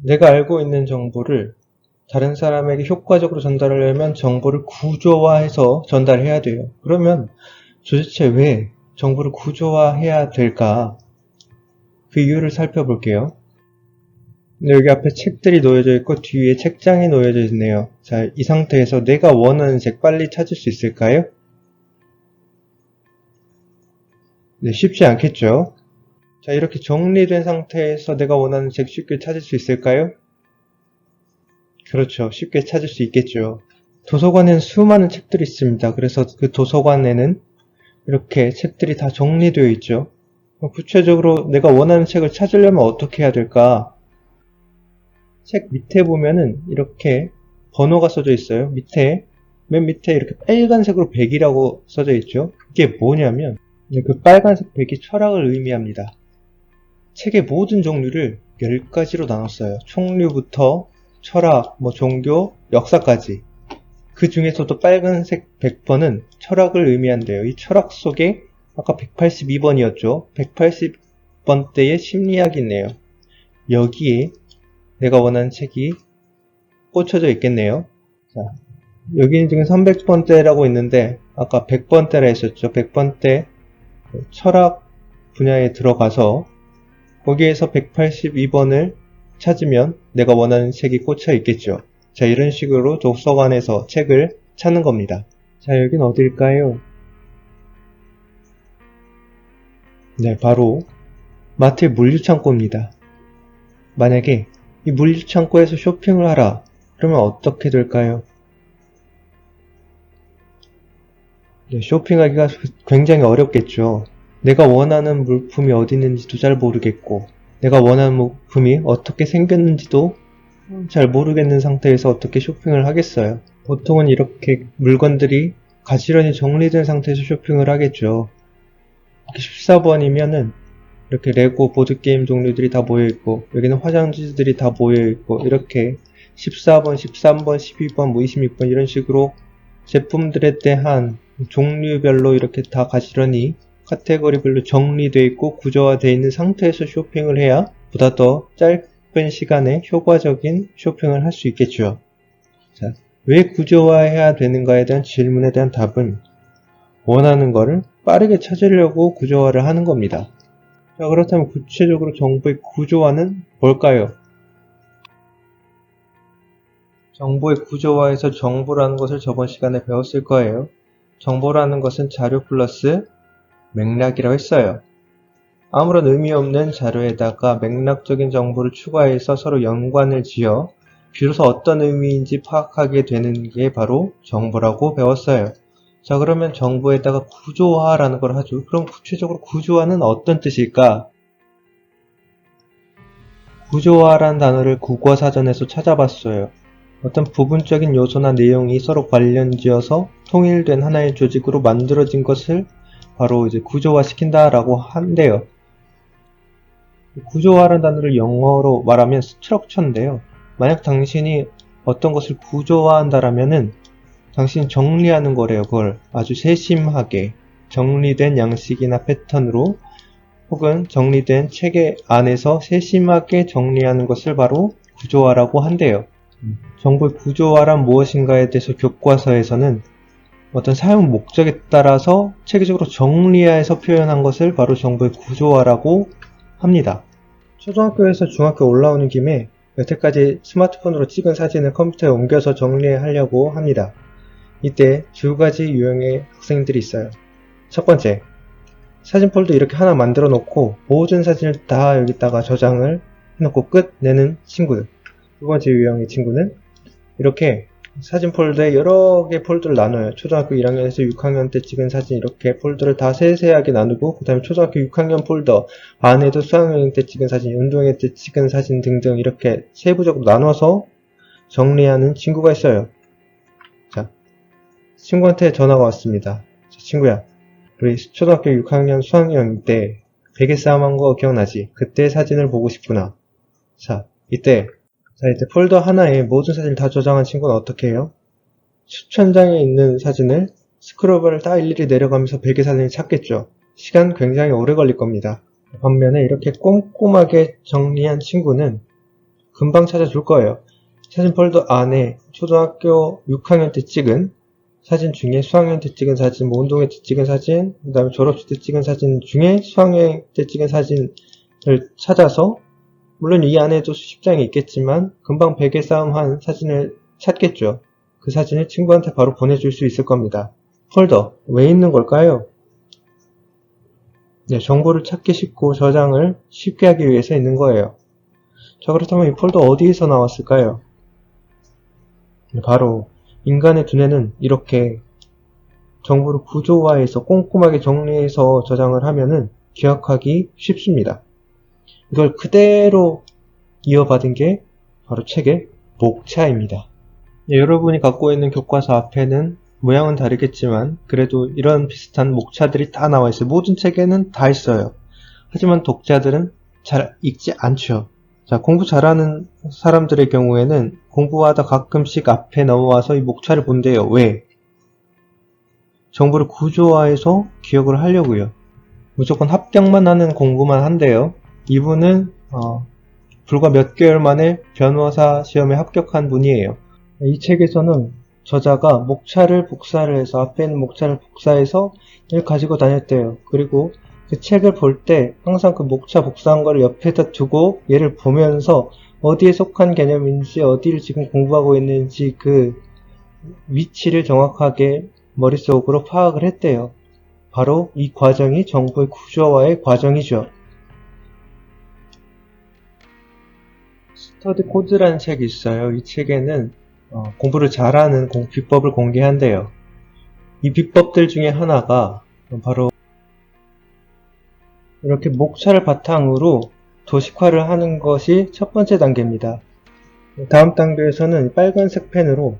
내가 알고 있는 정보를 다른 사람에게 효과적으로 전달하려면 정보를 구조화해서 전달해야 돼요. 그러면 도대체 왜 정보를 구조화해야 될까? 그 이유를 살펴볼게요. 여기 앞에 책들이 놓여져 있고 뒤에 책장이 놓여져 있네요. 자, 이 상태에서 내가 원하는 책 빨리 찾을 수 있을까요? 네, 쉽지 않겠죠? 자, 이렇게 정리된 상태에서 내가 원하는 책 쉽게 찾을 수 있을까요? 그렇죠. 쉽게 찾을 수 있겠죠. 도서관에는 수많은 책들이 있습니다. 그래서 그 도서관에는 이렇게 책들이 다 정리되어 있죠. 구체적으로 내가 원하는 책을 찾으려면 어떻게 해야 될까? 책 밑에 보면은 이렇게 번호가 써져 있어요. 맨 밑에 이렇게 빨간색으로 100이라고 써져 있죠. 그게 뭐냐면 그 빨간색 100이 철학을 의미합니다. 책의 모든 종류를 10가지로 나눴어요. 총류부터 철학, 종교, 역사까지. 그 중에서도 빨간색 100번은 철학을 의미한대요. 이 철학 속에 아까 182번이었죠. 180번대의 심리학이 있네요. 여기에 내가 원하는 책이 꽂혀져 있겠네요. 자, 여기는 지금 300번대라고 있는데 아까 100번대라 했었죠. 100번대 철학 분야에 들어가서 거기에서 182번을 찾으면 내가 원하는 책이 꽂혀 있겠죠. 자, 이런 식으로 도서관에서 책을 찾는 겁니다. 자, 여긴 어딜까요? 네, 바로 마트의 물류창고입니다. 만약에 이 물류창고에서 쇼핑을 하라. 그러면 어떻게 될까요? 네, 쇼핑하기가 굉장히 어렵겠죠. 내가 원하는 물품이 어디 있는지도 잘 모르겠고 내가 원하는 물품이 어떻게 생겼는지도 잘 모르겠는 상태에서 어떻게 쇼핑을 하겠어요. 보통은 이렇게 물건들이 가지런히 정리된 상태에서 쇼핑을 하겠죠. 14번이면은 이렇게 레고 보드게임 종류들이 다 모여있고 여기는 화장지들이 다 모여있고 이렇게 14번, 13번, 12번, 26번 이런 식으로 제품들에 대한 종류별로 이렇게 다 가지런히 카테고리별로 정리되어 있고 구조화되어 있는 상태에서 쇼핑을 해야 보다 더 짧은 시간에 효과적인 쇼핑을 할 수 있겠죠. 자, 왜 구조화해야 되는가에 대한 질문에 대한 답은 원하는 거를 빠르게 찾으려고 구조화를 하는 겁니다. 자, 그렇다면 구체적으로 정보의 구조화는 뭘까요? 정보의 구조화에서 정보라는 것을 저번 시간에 배웠을 거예요. 정보라는 것은 자료 플러스 맥락이라고 했어요. 아무런 의미 없는 자료에다가 맥락적인 정보를 추가해서 서로 연관을 지어 비로소 어떤 의미인지 파악하게 되는 게 바로 정보라고 배웠어요. 자, 그러면 정보에다가 구조화라는 걸 하죠. 그럼 구체적으로 구조화는 어떤 뜻일까? 구조화라는 단어를 국어사전에서 찾아봤어요. 어떤 부분적인 요소나 내용이 서로 관련지어서 통일된 하나의 조직으로 만들어진 것을 바로 이제 구조화시킨다라고 한대요. 구조화라는 단어를 영어로 말하면 스트럭처인데요. 만약 당신이 어떤 것을 구조화한다라면은 당신이 정리하는 거래요. 그걸 아주 세심하게 정리된 양식이나 패턴으로 혹은 정리된 체계 안에서 세심하게 정리하는 것을 바로 구조화라고 한대요. 정보의 구조화란 무엇인가에 대해서 교과서에서는 어떤 사용 목적에 따라서 체계적으로 정리해서 표현한 것을 바로 정보의 구조화라고 합니다. 초등학교에서 중학교 올라오는 김에 여태까지 스마트폰으로 찍은 사진을 컴퓨터에 옮겨서 정리하려고 합니다. 이때 두 가지 유형의 학생들이 있어요. 첫 번째, 사진 폴더 이렇게 하나 만들어 놓고 모든 사진을 다 여기다가 저장을 해놓고 끝 내는 친구들. 두 번째 유형의 친구는 이렇게 사진 폴더에 여러 개 폴더를 나눠요. 초등학교 1학년에서 6학년 때 찍은 사진 이렇게 폴더를 다 세세하게 나누고 그 다음에 초등학교 6학년 폴더 안에도 수학여행 때 찍은 사진, 운동회 때 찍은 사진 등등 이렇게 세부적으로 나눠서 정리하는 친구가 있어요. 자, 친구한테 전화가 왔습니다. 자, 친구야, 우리 초등학교 6학년 수학여행 때 베개 싸움 한 거 기억나지? 그때 사진을 보고 싶구나. 자, 이때 폴더 하나에 모든 사진을 다 저장한 친구는 어떻게 해요? 수천 장에 있는 사진을 스크롤바를 다 일일이 내려가면서 베개 사진을 찾겠죠. 시간 굉장히 오래 걸릴 겁니다. 반면에 이렇게 꼼꼼하게 정리한 친구는 금방 찾아줄 거예요. 사진 폴더 안에 초등학교 6학년 때 찍은 사진 중에 수학여행 때 찍은 사진, 뭐 운동회 때 찍은 사진, 그 다음에 졸업식 때 찍은 사진 중에 수학여행 때 찍은 사진을 찾아서, 물론 이 안에도 수십 장이 있겠지만 금방 베개 싸움한 사진을 찾겠죠. 그 사진을 친구한테 바로 보내줄 수 있을 겁니다. 폴더, 왜 있는 걸까요? 네, 정보를 찾기 쉽고 저장을 쉽게 하기 위해서 있는 거예요. 자, 그렇다면 이 폴더 어디에서 나왔을까요? 바로 인간의 두뇌는 이렇게 정보를 구조화해서 꼼꼼하게 정리해서 저장을 하면은 기억하기 쉽습니다. 이걸 그대로 이어받은 게 바로 책의 목차입니다. 네, 여러분이 갖고 있는 교과서 앞에는 모양은 다르겠지만 그래도 이런 비슷한 목차들이 다 나와 있어요. 모든 책에는 다 있어요. 하지만 독자들은 잘 읽지 않죠. 자, 공부 잘하는 사람들의 경우에는 공부하다 가끔씩 앞에 넘어와서 이 목차를 본대요. 왜? 정보를 구조화해서 기억을 하려고요. 무조건 합격만 하는 공부만 한대요. 이분은 불과 몇 개월 만에 변호사 시험에 합격한 분이에요. 이 책에서는 저자가 목차를 복사를 해서 앞에 있는 목차를 복사해서 이걸 가지고 다녔대요. 그리고 그 책을 볼 때 항상 그 목차 복사한 거를 옆에다 두고 얘를 보면서 어디에 속한 개념인지 어디를 지금 공부하고 있는지 그 위치를 정확하게 머릿속으로 파악을 했대요. 바로 이 과정이 정보의 구조화의 과정이죠. 스터디 코드라는 책이 있어요. 이 책에는 공부를 잘하는 비법을 공개한대요. 이 비법들 중에 하나가 바로 이렇게 목차를 바탕으로 도식화를 하는 것이 첫 번째 단계입니다. 다음 단계에서는 빨간색 펜으로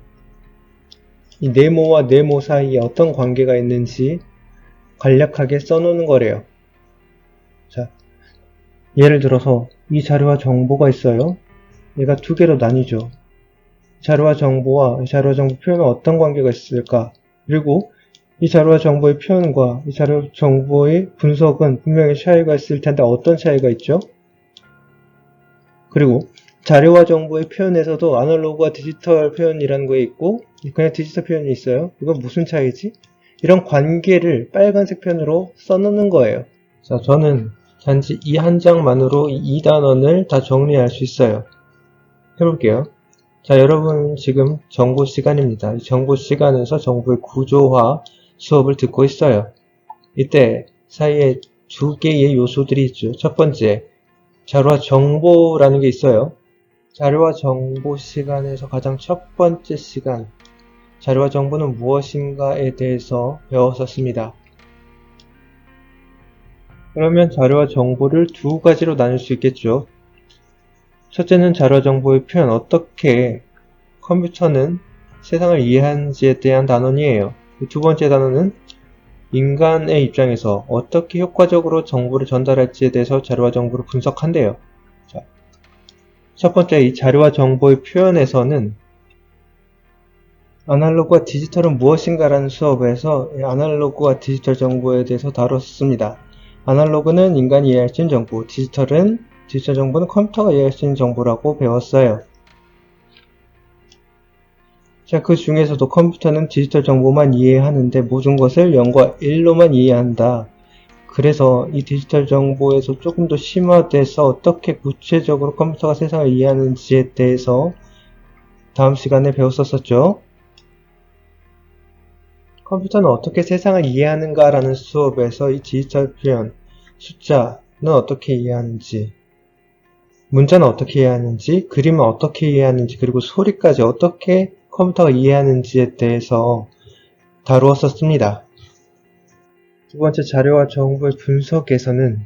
이 네모와 네모 사이에 어떤 관계가 있는지 간략하게 써놓는 거래요. 자, 예를 들어서 이 자료와 정보가 있어요. 얘가 두 개로 나뉘죠. 자료와 정보와 자료와 정보 표현은 어떤 관계가 있을까? 그리고 이 자료와 정보의 표현과 이 자료 정보의 분석은 분명히 차이가 있을 텐데 어떤 차이가 있죠? 그리고 자료와 정보의 표현에서도 아날로그와 디지털 표현이라는 게 있고 그냥 디지털 표현이 있어요. 이건 무슨 차이지? 이런 관계를 빨간색 펜으로 써놓는 거예요. 자, 저는 단지 이 한 장만으로 이 단원을 다 정리할 수 있어요. 해볼게요. 자, 여러분 지금 정보 시간입니다. 이 정보 시간에서 정보의 구조화 수업을 듣고 있어요. 이때 사이에 두 개의 요소들이 있죠. 첫 번째, 자료와 정보라는 게 있어요. 자료와 정보 시간에서 가장 첫 번째 시간, 자료와 정보는 무엇인가에 대해서 배웠었습니다. 그러면 자료와 정보를 두 가지로 나눌 수 있겠죠. 첫째는 자료와 정보의 표현, 어떻게 컴퓨터는 세상을 이해하는지에 대한 단원이에요. 두 번째 단원은 인간의 입장에서 어떻게 효과적으로 정보를 전달할지에 대해서 자료와 정보를 분석한대요. 자, 첫 번째 이 자료와 정보의 표현에서는 아날로그와 디지털은 무엇인가 라는 수업에서 아날로그와 디지털 정보에 대해서 다뤘습니다. 아날로그는 인간이 이해할 수 있는 정보, 디지털 정보는 컴퓨터가 이해할 수 있는 정보라고 배웠어요. 자, 그 중에서도 컴퓨터는 디지털 정보만 이해하는데 모든 것을 0과 1로만 이해한다. 그래서 이 디지털 정보에서 조금 더 심화돼서 어떻게 구체적으로 컴퓨터가 세상을 이해하는지에 대해서 다음 시간에 배웠었죠. 컴퓨터는 어떻게 세상을 이해하는가 라는 수업에서 이 디지털 표현, 숫자는 어떻게 이해하는지, 문자는 어떻게 이해하는지, 그림은 어떻게 이해하는지, 그리고 소리까지 어떻게 컴퓨터가 이해하는지에 대해서 다루었었습니다. 두 번째, 자료와 정보의 분석에서는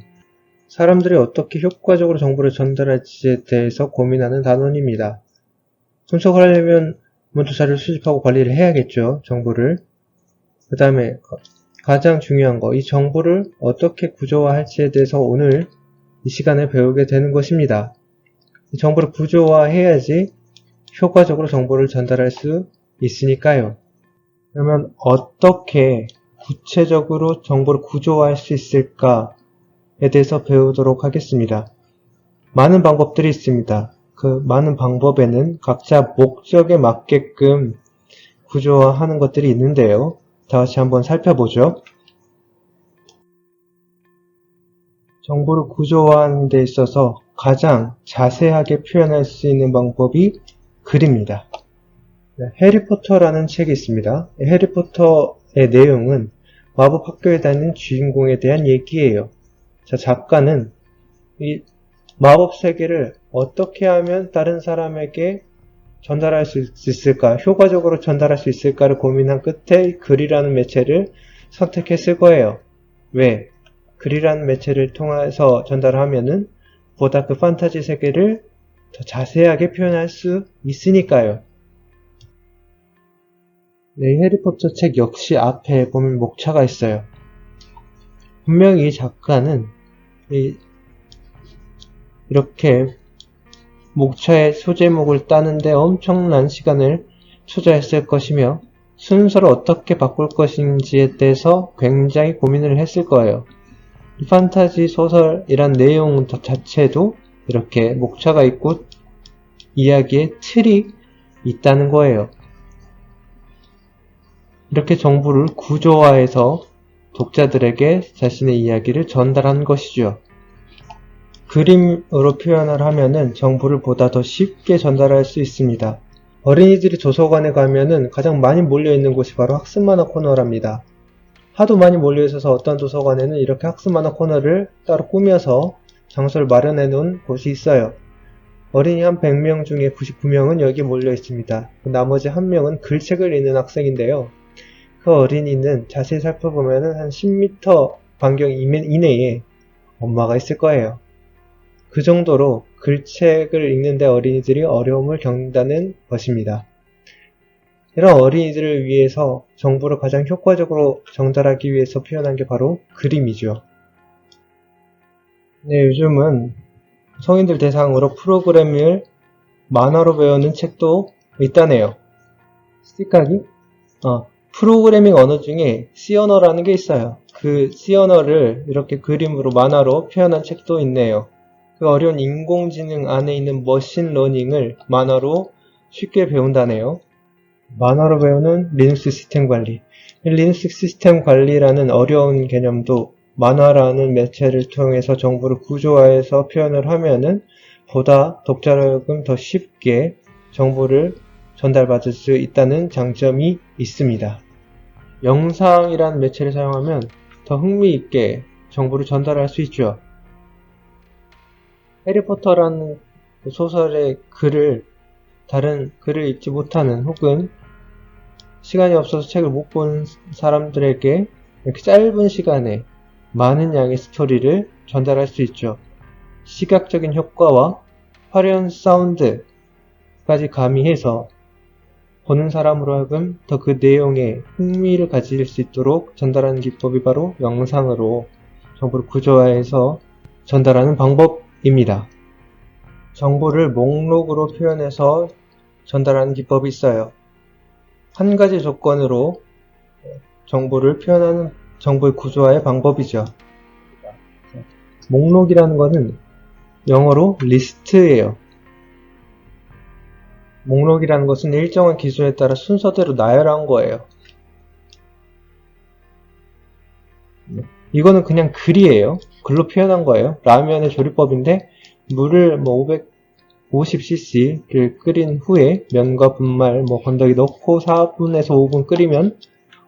사람들이 어떻게 효과적으로 정보를 전달할지에 대해서 고민하는 단원입니다. 분석을 하려면 먼저 자료를 수집하고 관리를 해야겠죠, 정보를. 그 다음에 가장 중요한 거, 이 정보를 어떻게 구조화할지에 대해서 오늘 이 시간에 배우게 되는 것입니다. 이 정보를 구조화해야지 효과적으로 정보를 전달할 수 있으니까요. 그러면 어떻게 구체적으로 정보를 구조화할 수 있을까에 대해서 배우도록 하겠습니다. 많은 방법들이 있습니다. 그 많은 방법에는 각자 목적에 맞게끔 구조화하는 것들이 있는데요. 다 같이 한번 살펴보죠. 정보를 구조화하는 데 있어서 가장 자세하게 표현할 수 있는 방법이 글입니다. 해리포터라는 책이 있습니다. 해리포터의 내용은 마법 학교에 다니는 주인공에 대한 얘기예요. 자, 작가는 이 마법 세계를 어떻게 하면 다른 사람에게 전달할 수 있을까, 효과적으로 전달할 수 있을까를 고민한 끝에 글이라는 매체를 선택했을 거예요. 왜? 글이라는 매체를 통해서 전달하면은 보다 그 판타지 세계를 더 자세하게 표현할 수 있으니까요. 네, 해리포터 책 역시 앞에 보면 목차가 있어요. 분명히 이 작가는 이렇게 목차의 소제목을 따는데 엄청난 시간을 투자했을 것이며 순서를 어떻게 바꿀 것인지에 대해서 굉장히 고민을 했을 거예요. 이 판타지 소설이란 내용 자체도 이렇게 목차가 있고 이야기의 틀이 있다는 거예요. 이렇게 정보를 구조화해서 독자들에게 자신의 이야기를 전달하는 것이죠. 그림으로 표현을 하면은 정보를 보다 더 쉽게 전달할 수 있습니다. 어린이들이 도서관에 가면은 가장 많이 몰려있는 곳이 바로 학습만화 코너랍니다. 하도 많이 몰려있어서 어떤 도서관에는 이렇게 학습만화 코너를 따로 꾸며서 장소를 마련해 놓은 곳이 있어요. 어린이 한 100명 중에 99명은 여기 몰려 있습니다. 나머지 1명은 글책을 읽는 학생인데요. 그 어린이는 자세히 살펴보면 한 10m 반경 이내에 엄마가 있을 거예요. 그 정도로 글책을 읽는데 어린이들이 어려움을 겪는다는 것입니다. 이런 어린이들을 위해서 정보를 가장 효과적으로 전달하기 위해서 표현한 게 바로 그림이죠. 네, 요즘은 성인들 대상으로 프로그래밍을 만화로 배우는 책도 있다네요. C까기? 프로그래밍 언어 중에 C 언어라는 게 있어요. 그 C 언어를 이렇게 그림으로 만화로 표현한 책도 있네요. 그 어려운 인공지능 안에 있는 머신러닝을 만화로 쉽게 배운다네요. 만화로 배우는 리눅스 시스템 관리. 리눅스 시스템 관리라는 어려운 개념도 만화라는 매체를 통해서 정보를 구조화해서 표현을 하면은 보다 독자력은 더 쉽게 정보를 전달받을 수 있다는 장점이 있습니다. 영상이라는 매체를 사용하면 더 흥미있게 정보를 전달할 수 있죠. 해리포터라는 소설의 다른 글을 읽지 못하는 혹은 시간이 없어서 책을 못 본 사람들에게 이렇게 짧은 시간에 많은 양의 스토리를 전달할 수 있죠. 시각적인 효과와 화려한 사운드까지 가미해서 보는 사람으로 하여금 더 그 내용에 흥미를 가질 수 있도록 전달하는 기법이 바로 영상으로 정보를 구조화해서 전달하는 방법입니다. 정보를 목록으로 표현해서 전달하는 기법이 있어요. 한 가지 조건으로 정보를 표현하는 정보의 구조화의 방법이죠. 목록이라는 것은 영어로 리스트예요. 목록이라는 것은 일정한 기준에 따라 순서대로 나열한 거예요. 이거는 그냥 글이에요. 글로 표현한 거예요. 라면의 조리법인데 물을 550cc를 끓인 후에 면과 분말, 건더기 넣고 4분에서 5분 끓이면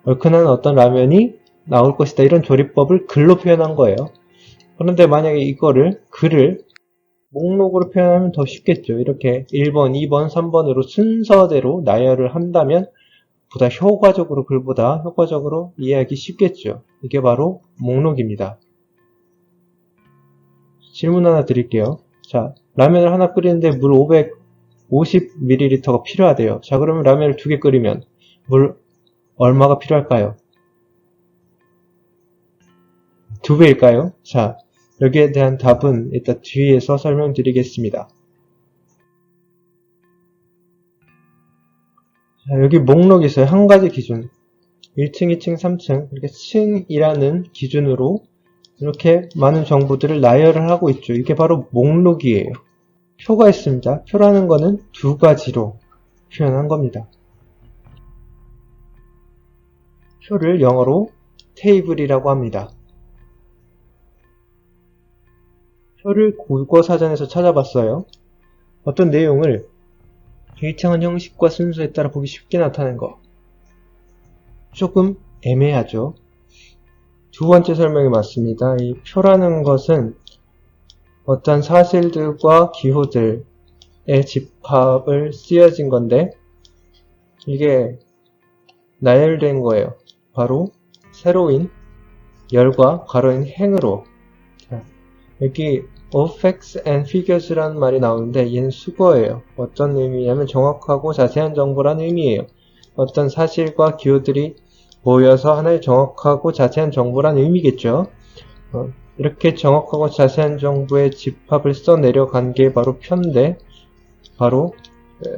얼큰한 어떤 라면이 나올 것이다. 이런 조리법을 글로 표현한 거예요. 그런데 만약에 이거를 글을 목록으로 표현하면 더 쉽겠죠. 이렇게 1번, 2번, 3번으로 순서대로 나열을 한다면 글보다 효과적으로 이해하기 쉽겠죠. 이게 바로 목록입니다. 질문 하나 드릴게요. 자, 라면을 하나 끓이는데 물 550ml가 필요하대요. 자, 그러면 라면을 2개 끓이면 물 얼마가 필요할까요? 2배일까요? 자, 여기에 대한 답은 이따 뒤에서 설명드리겠습니다. 자, 여기 목록이 있어요. 한 가지 기준. 1층, 2층, 3층, 이렇게 층이라는 기준으로 이렇게 많은 정보들을 나열을 하고 있죠. 이게 바로 목록이에요. 표가 있습니다. 표라는 거는 두 가지로 표현한 겁니다. 표를 영어로 테이블이라고 합니다. 표를 국어사전에서 찾아봤어요. 어떤 내용을 일정한 형식과 순서에 따라 보기 쉽게 나타낸 거. 조금 애매하죠. 두 번째 설명이 맞습니다. 이 표라는 것은 어떤 사실들과 기호들의 집합을 쓰여진 건데 이게 나열된 거예요. 바로 세로인 열과 가로인 행으로. 여기 of facts and figures라는 말이 나오는데 얘는 수거예요. 어떤 의미냐면 정확하고 자세한 정보라는 의미예요. 어떤 사실과 기호들이 모여서 하나의 정확하고 자세한 정보라는 의미겠죠. 이렇게 정확하고 자세한 정보의 집합을 써 내려간 게 바로 표인데 바로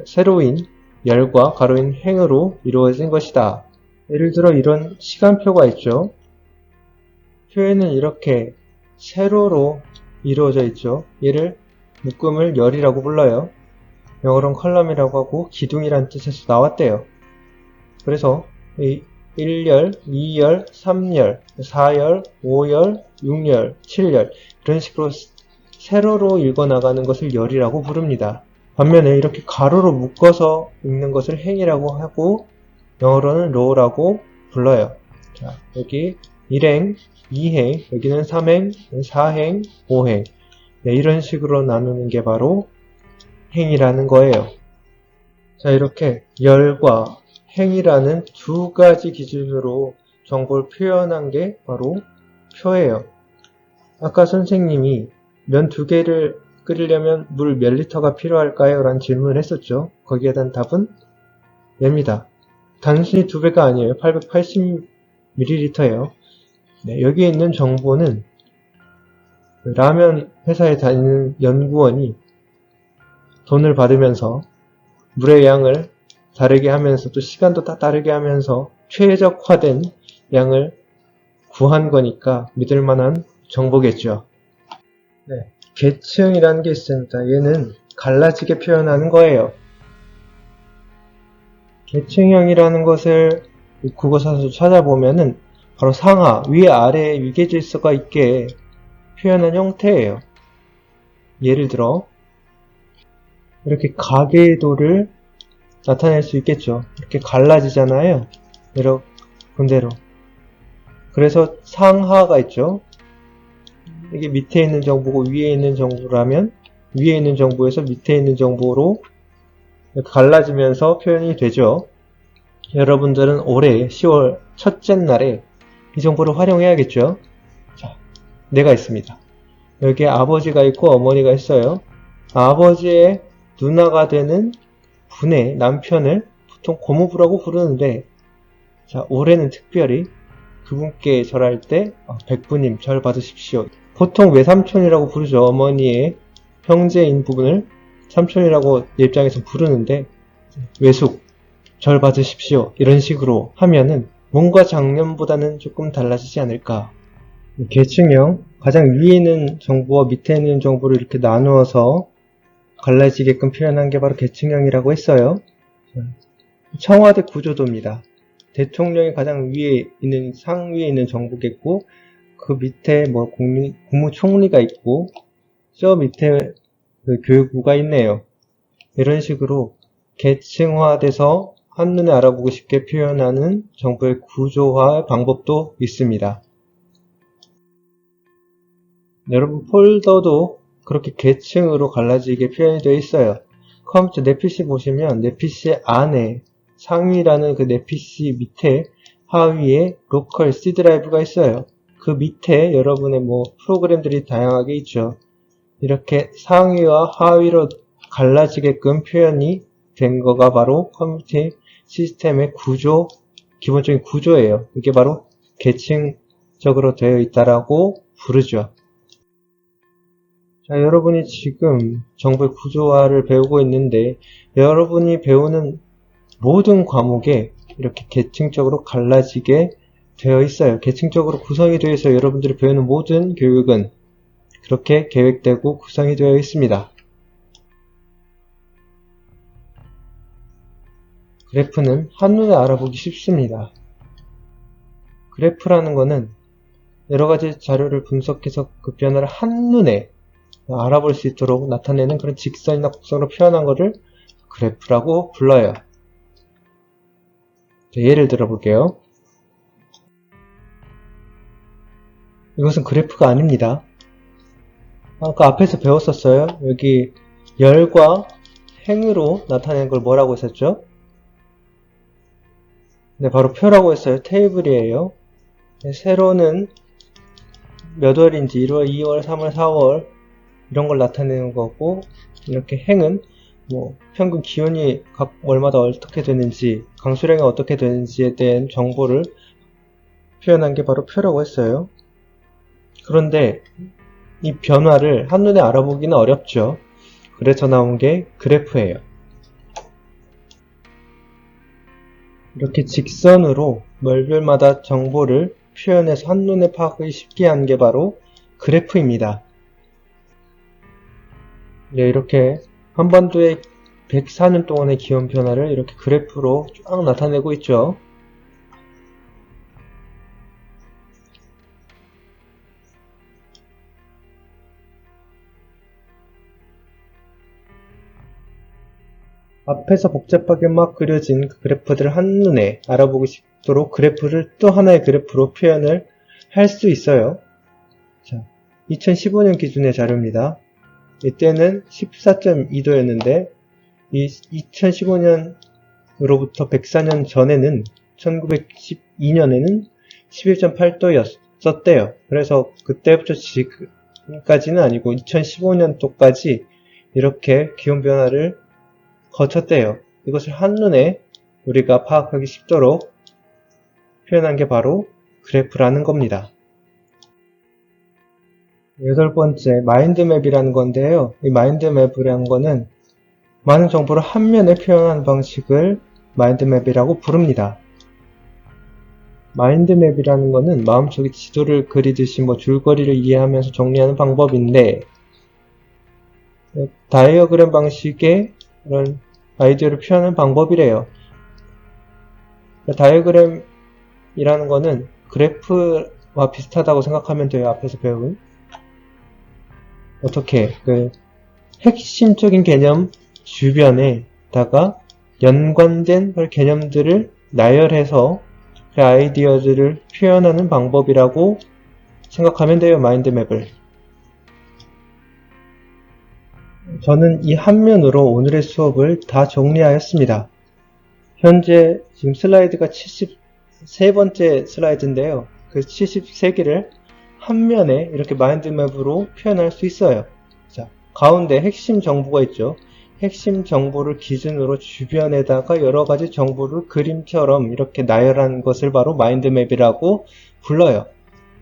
세로인 열과 가로인 행으로 이루어진 것이다. 예를 들어 이런 시간표가 있죠. 표에는 이렇게 세로로 이루어져 있죠. 얘를 묶음을 열이라고 불러요. 영어로는 컬럼이라고 하고 기둥이란 뜻에서 나왔대요. 그래서 이 1열, 2열, 3열, 4열, 5열, 6열, 7열 이런 식으로 세로로 읽어나가는 것을 열이라고 부릅니다. 반면에 이렇게 가로로 묶어서 읽는 것을 행이라고 하고 영어로는 row라고 불러요. 자, 여기 1행, 2행, 여기는 3행, 4행, 5행 네, 이런 식으로 나누는 게 바로 행이라는 거예요. 자, 이렇게 열과 행이라는 두 가지 기준으로 정보를 표현한 게 바로 표예요. 아까 선생님이 면 두 개를 끓이려면 물 몇 리터가 필요할까요? 라는 질문을 했었죠. 거기에 대한 답은 얘입니다. 단순히 두 배가 아니에요. 880ml예요. 네, 여기에 있는 정보는 라면 회사에 다니는 연구원이 돈을 받으면서 물의 양을 다르게 하면서 또 시간도 다 다르게 하면서 최적화된 양을 구한 거니까 믿을 만한 정보겠죠. 네, 계층이라는 게 있습니다. 얘는 갈라지게 표현하는 거예요. 계층형이라는 것을 국어사전에서 찾아보면은 바로 상하, 위, 아래에 위계질서가 있게 표현한 형태예요. 예를 들어 이렇게 가계도를 나타낼 수 있겠죠. 이렇게 갈라지잖아요. 여러 군데로. 그래서 상하가 있죠. 이게 밑에 있는 정보고 위에 있는 정보라면 위에 있는 정보에서 밑에 있는 정보로 갈라지면서 표현이 되죠. 여러분들은 올해 10월 첫째 날에 이 정보를 활용해야겠죠. 자, 내가 있습니다. 여기에 아버지가 있고 어머니가 있어요. 아버지의 누나가 되는 분의 남편을 보통 고모부라고 부르는데 자, 올해는 특별히 그분께 절할 때 백부님 절 받으십시오. 보통 외삼촌이라고 부르죠. 어머니의 형제인 부분을 삼촌이라고 내 입장에서 부르는데 외숙 절 받으십시오. 이런 식으로 하면은 뭔가 작년보다는 조금 달라지지 않을까. 계층형 가장 위에 있는 정보와 밑에 있는 정보를 이렇게 나누어서 갈라지게끔 표현한 게 바로 계층형이라고 했어요. 청와대 구조도입니다. 대통령이 가장 위에 있는 상위에 있는 정보겠고 그 밑에 뭐 국무총리가 있고 저 밑에 그 교육부가 있네요. 이런 식으로 계층화돼서 한눈에 알아보고 쉽게 표현하는 정보의 구조화 방법도 있습니다. 여러분 폴더도 그렇게 계층으로 갈라지게 표현이 되어 있어요. 컴퓨터 내 PC 보시면 내 PC 안에 상위라는 그 내 PC 밑에 하위에 로컬 C 드라이브가 있어요. 그 밑에 여러분의 뭐 프로그램들이 다양하게 있죠. 이렇게 상위와 하위로 갈라지게끔 표현이 된 거가 바로 컴퓨팅 시스템의 구조, 기본적인 구조예요. 이게 바로 계층적으로 되어 있다라고 부르죠. 자, 여러분이 지금 정보의 구조화를 배우고 있는데 여러분이 배우는 모든 과목에 이렇게 계층적으로 갈라지게 되어 있어요. 계층적으로 구성이 되어 있어요. 여러분들이 배우는 모든 교육은 그렇게 계획되고 구성이 되어 있습니다. 그래프는 한눈에 알아보기 쉽습니다. 그래프라는 거는 여러가지 자료를 분석해서 그 변화를 한눈에 알아볼 수 있도록 나타내는 그런 직선이나 곡선으로 표현한 것을 그래프라고 불러요. 자, 예를 들어 볼게요. 이것은 그래프가 아닙니다. 아까 앞에서 배웠었어요. 여기 열과 행으로 나타내는 걸 뭐라고 했었죠? 네, 바로 표라고 했어요. 테이블이에요. 네, 세로는 몇 월인지 1월, 2월, 3월, 4월 이런 걸 나타내는 거고, 이렇게 행은 뭐 평균 기온이 각 월마다 어떻게 되는지, 강수량이 어떻게 되는지에 대한 정보를 표현한 게 바로 표라고 했어요. 그런데 이 변화를 한눈에 알아보기는 어렵죠. 그래서 나온 게 그래프예요. 이렇게 직선으로 월별마다 정보를 표현해서 한눈에 파악하기 쉽게 한 게 바로 그래프입니다. 네, 이렇게 한반도의 104년 동안의 기온 변화를 이렇게 그래프로 쫙 나타내고 있죠. 앞에서 복잡하게 막 그려진 그 그래프들을 한눈에 알아보기 쉽도록 그래프를 또 하나의 그래프로 표현을 할 수 있어요. 자, 2015년 기준의 자료입니다. 이때는 14.2도였는데 이 2015년으로부터 104년 전에는 1912년에는 11.8도였었대요. 그래서 그때부터 지금까지는 아니고 2015년도까지 이렇게 기온 변화를 거쳤대요. 이것을 한눈에 우리가 파악하기 쉽도록 표현한 게 바로 그래프라는 겁니다. 8번째, 마인드맵이라는 건데요. 이 마인드맵이라는 거는 많은 정보를 한면에 표현하는 방식을 마인드맵이라고 부릅니다. 마인드맵이라는 거는 마음속에 지도를 그리듯이 줄거리를 이해하면서 정리하는 방법인데, 다이어그램 방식의 그런 아이디어를 표현하는 방법이래요. 다이어그램이라는 거는 그래프와 비슷하다고 생각하면 돼요. 앞에서 배운. 어떻게 그 핵심적인 개념 주변에다가 연관된 개념들을 나열해서 그 아이디어들을 표현하는 방법이라고 생각하면 돼요. 마인드맵을. 저는 이 한면으로 오늘의 수업을 다 정리하였습니다. 현재 지금 슬라이드가 73번째 슬라이드인데요. 그 73개를 한면에 이렇게 마인드맵으로 표현할 수 있어요. 자, 가운데 핵심 정보가 있죠. 핵심 정보를 기준으로 주변에다가 여러가지 정보를 그림처럼 이렇게 나열한 것을 바로 마인드맵이라고 불러요.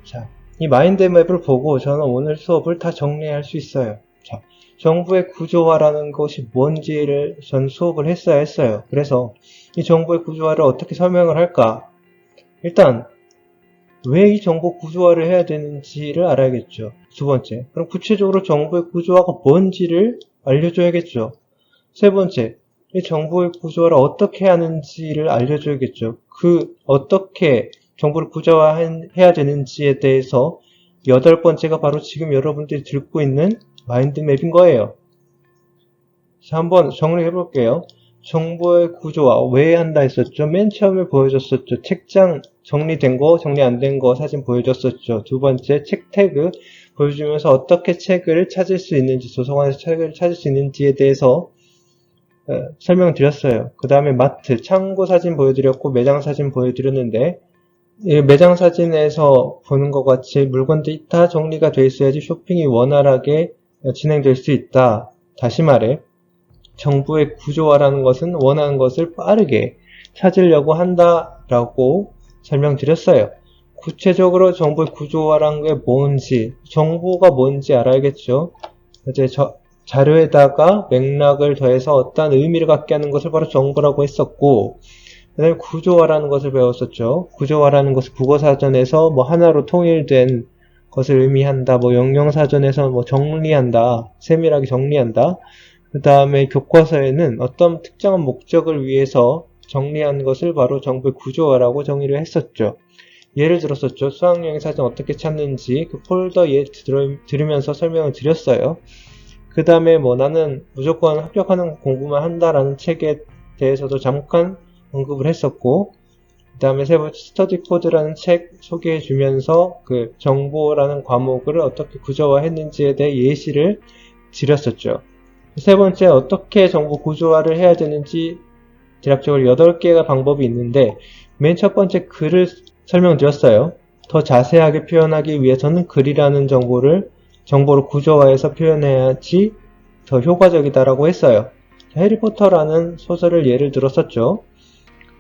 자, 이 마인드맵을 보고 저는 오늘 수업을 다 정리할 수 있어요. 자, 정보의 구조화라는 것이 뭔지를 전 수업을 했어야 했어요. 그래서 이 정보의 구조화를 어떻게 설명을 할까? 일단 왜 이 정보 구조화를 해야 되는지를 알아야겠죠. 두 번째, 그럼 구체적으로 정보의 구조화가 뭔지를 알려줘야겠죠. 세 번째, 이 정보의 구조화를 어떻게 하는지를 알려줘야겠죠. 어떻게 정보를 구조화해야 되는지에 대해서 8번째가 바로 지금 여러분들이 듣고 있는 마인드맵인 거예요. 자, 한번 정리해 볼게요. 정보의 구조화 왜 한다 했었죠? 맨 처음에 보여줬었죠. 책장 정리된 거, 정리 안 된 거 사진 보여줬었죠. 두 번째, 책 태그 보여주면서 어떻게 책을 찾을 수 있는지, 도서관에서 책을 찾을 수 있는지에 대해서 설명드렸어요. 그 다음에 마트, 창고 사진 보여드렸고 매장 사진 보여드렸는데 매장 사진에서 보는 것 같이 물건들이 다 정리가 돼 있어야지 쇼핑이 원활하게 진행될 수 있다. 다시 말해 정보의 구조화라는 것은 원하는 것을 빠르게 찾으려고 한다라고 설명드렸어요. 구체적으로 정보의 구조화라는 게 뭔지, 정보가 뭔지 알아야겠죠. 이제 자료에다가 맥락을 더해서 어떤 의미를 갖게 하는 것을 바로 정보라고 했었고, 그 다음에 구조화라는 것을 배웠었죠. 구조화라는 것은 국어사전에서 하나로 통일된 것을 의미한다. 영영사전에서 정리한다. 세밀하게 정리한다. 그 다음에 교과서에는 어떤 특정한 목적을 위해서 정리한 것을 바로 정보의 구조화라고 정의를 했었죠. 예를 들었었죠. 수학여행 사전 어떻게 찾는지 그 폴더 예 들으면서 설명을 드렸어요. 그 다음에 나는 무조건 합격하는 공부만 한다라는 책에 대해서도 잠깐 언급을 했었고, 그 다음에 세 번째 스터디 코드라는 책 소개해 주면서 그 정보라는 과목을 어떻게 구조화했는지에 대해 예시를 드렸었죠. 세 번째 어떻게 정보 구조화를 해야 되는지 대략적으로 8개가 방법이 있는데 맨 첫 번째 글을 설명드렸어요. 더 자세하게 표현하기 위해서는 글이라는 정보로 구조화해서 표현해야지 더 효과적이다라고 했어요. 해리포터라는 소설을 예를 들었었죠.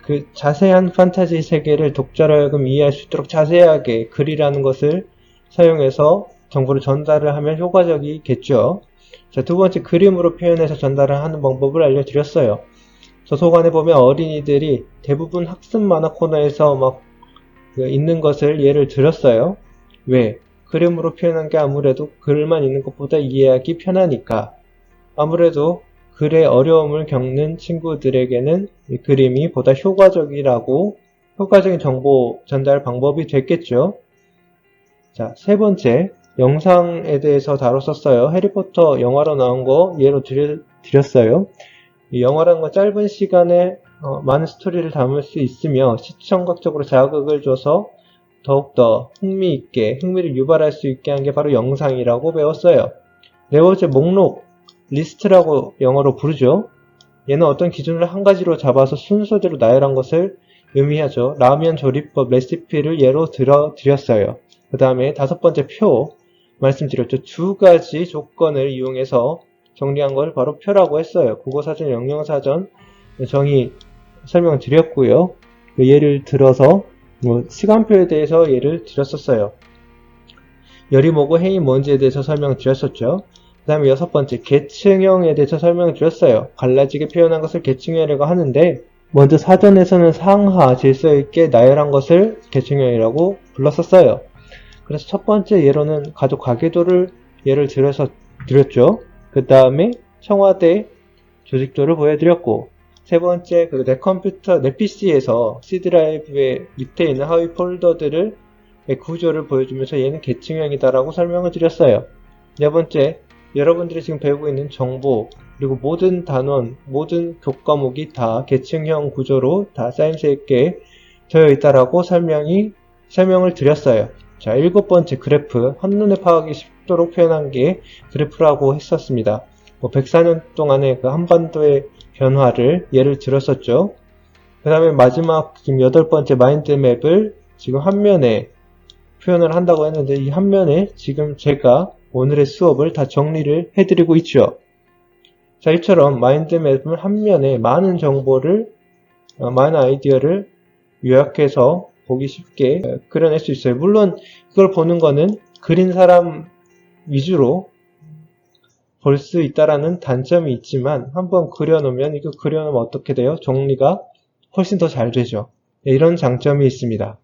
그 자세한 판타지 세계를 독자로 하여금 이해할 수 있도록 자세하게 글이라는 것을 사용해서 정보를 전달을 하면 효과적이겠죠. 자, 두 번째 그림으로 표현해서 전달을 하는 방법을 알려드렸어요. 도서관에 보면 어린이들이 대부분 학습 만화 코너에서 막 있는 것을 예를 들었어요. 왜? 그림으로 표현한 게 아무래도 글만 있는 것보다 이해하기 편하니까. 아무래도 글의 어려움을 겪는 친구들에게는 이 그림이 보다 효과적인 정보 전달 방법이 됐겠죠. 자, 세 번째, 영상에 대해서 다뤘었어요. 해리포터 영화로 나온 거 예로 드렸어요. 이 영화라는 건 짧은 시간에 많은 스토리를 담을 수 있으며 시청각적으로 자극을 줘서 더욱더 흥미를 유발할 수 있게 한 게 바로 영상이라고 배웠어요. 네 번째, 목록, 리스트라고 영어로 부르죠. 얘는 어떤 기준을 한 가지로 잡아서 순서대로 나열한 것을 의미하죠. 라면 조리법 레시피를 예로 드렸어요. 그 다음에 다섯 번째, 표 말씀드렸죠. 두 가지 조건을 이용해서 정리한 걸 바로 표라고 했어요. 국어사전, 영영사전 정의 설명드렸고요. 예를 들어서 시간표에 대해서 예를 드렸었어요. 열이 뭐고 해이 뭔지에 대해서 설명드렸었죠. 그 다음에 여섯 번째, 계층형에 대해서 설명드렸어요. 갈라지게 표현한 것을 계층형이라고 하는데 먼저 사전에서는 상하 질서 있게 나열한 것을 계층형이라고 불렀었어요. 그래서 첫 번째 예로는 가족 가계도를 예를 드렸죠. 그 다음에 청와대 조직도를 보여드렸고, 세 번째 내 PC에서 C 드라이브의 밑에 있는 하위 폴더들을 구조를 보여주면서 얘는 계층형이다라고 설명을 드렸어요. 네 번째, 여러분들이 지금 배우고 있는 정보 그리고 모든 단원, 모든 교과목이 다 계층형 구조로 다 쌓임새 있게 되어 있다라고 설명을 드렸어요. 자, 일곱 번째, 그래프. 한눈에 파악하기 쉽도록 표현한 게 그래프라고 했었습니다. 104년 동안의 그 한반도의 변화를 예를 들었었죠. 그 다음에 마지막 지금 여덟 번째 마인드맵을 지금 한면에 표현을 한다고 했는데 이 한면에 지금 제가 오늘의 수업을 다 정리를 해드리고 있죠. 자, 이처럼 마인드맵은 한면에 많은 정보를, 많은 아이디어를 요약해서 보기 쉽게 그려낼 수 있어요. 물론 이걸 보는 거는 그린 사람 위주로 볼 수 있다라는 단점이 있지만 한번 그려놓으면 이거 그려놓으면 어떻게 돼요? 정리가 훨씬 더 잘 되죠. 이런 장점이 있습니다.